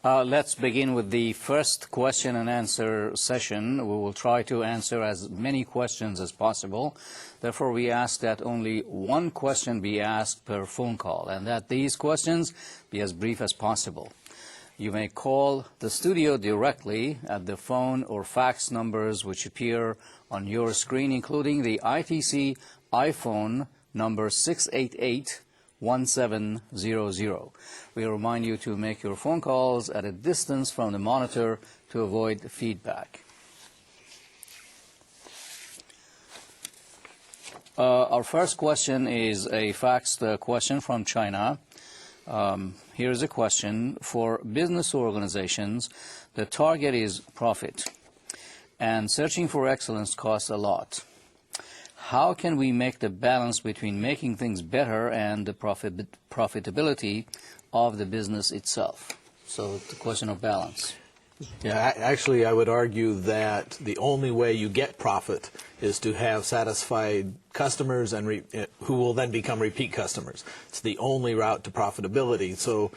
Let's begin with the first question and answer session. We will try to answer as many questions as possible. Therefore, we ask that only one question be asked per phone call, and that these questions be as brief as possible. You may call the studio directly at the phone or fax numbers which appear on your screen, including the ITC iPhone number 688-1700. We remind you to make your phone calls at a distance from the monitor to avoid feedback. Our first question is a faxed question from China. Here's a question. For business organizations, the target is profit, and searching for excellence costs a lot. How can we make the balance between making things better and the profitability of the business itself? So it's a question of balance. Yeah, actually, I would argue that the only way you get profit is to have satisfied customers and who will then become repeat customers. It's the only route to profitability. So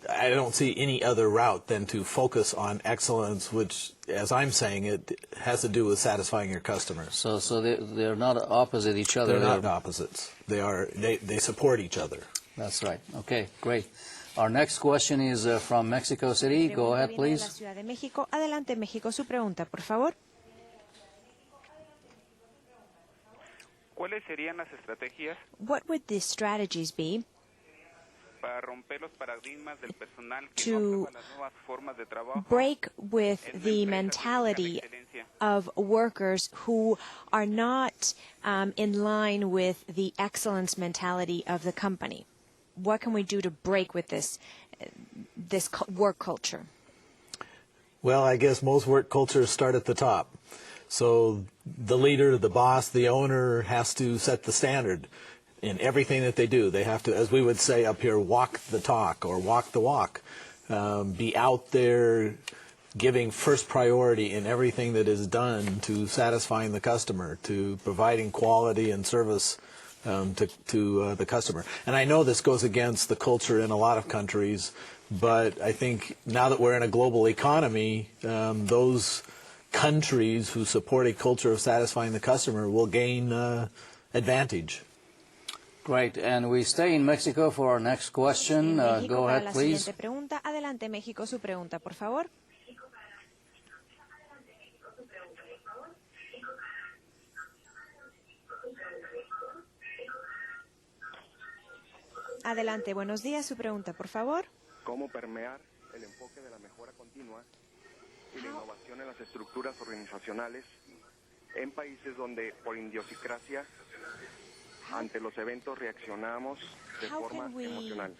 I don't see any other route than to focus on excellence, which, as I'm saying, it has to do with satisfying your customers. So they're not opposite each other. They're not opposites. They support each other. That's right. Okay, great. Our next question is from Mexico City. Go ahead, please. Adelante, México. Su pregunta, por favor. ¿Cuáles serían las estrategias What would the strategies be para romper los paradigmas del personal que to no aprueba las nuevas formas de trabajo? break with the mentality of workers who are not in line with the excellence mentality of the company? What can we do to break with this work culture? Well, I guess most work cultures start at the top. So the leader, the boss, the owner has to set the standard in everything that they do. They have to, as we would say up here, walk the talk or walk the walk. Be out there giving first priority in everything that is done to satisfying the customer, to providing quality and service to the customer. And I know this goes against the culture in a lot of countries, but I think now that we're in a global economy, those countries who support a culture of satisfying the customer will gain advantage. Great. And we stay in Mexico for our next question. Go ahead, please. Pregunta. Adelante, México. Su pregunta, por favor. Adelante, buenos días. Su pregunta, por favor. ¿Cómo permear el enfoque de la mejora continua y la innovación en las estructuras organizacionales en países donde por idiosincrasia ante los eventos reaccionamos de forma emocional?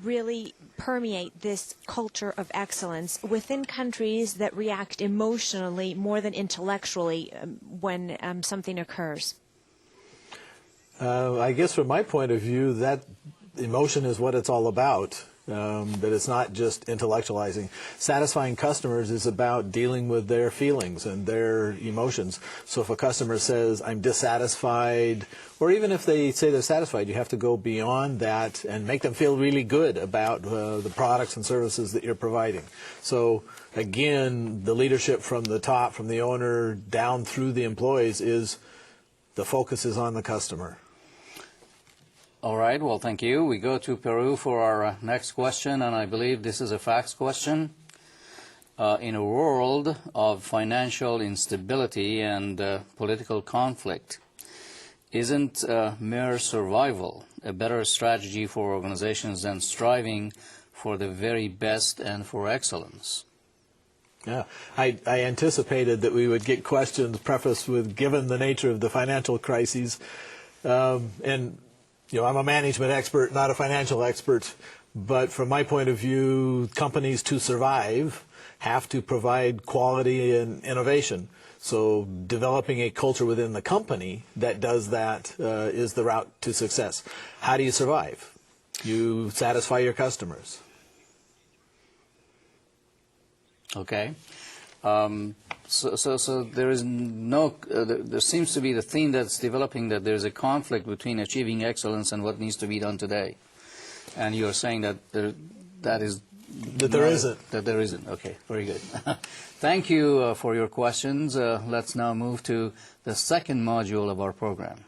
Really permeate this culture of excellence within countries that react emotionally more than intellectually when something occurs? I guess from my point of view, that emotion is what it's all about. That it's not just intellectualizing. Satisfying customers is about dealing with their feelings and their emotions. So if a customer says, I'm dissatisfied, or even if they say they're satisfied, you have to go beyond that and make them feel really good about the products and services that you're providing. So again, the leadership from the top, from the owner down through the employees, is the focus is on the customer. All right, well, thank you. We go to Peru for our next question, and I believe this is a fax question. In a world of financial instability and political conflict, isn't mere survival a better strategy for organizations than striving for the very best and for excellence? Yeah, I anticipated that we would get questions prefaced with, given the nature of the financial crises, and you know, I'm a management expert, not a financial expert, but from my point of view, companies to survive have to provide quality and innovation. So developing a culture within the company that does that is the route to success. How do you survive? You satisfy your customers. Okay. So there is no, there seems to be the theme that's developing that there's a conflict between achieving excellence and what needs to be done today. And you're saying that that is That there isn't. That there isn't. Okay, very good. Thank you for your questions. Let's now move to the second module of our program.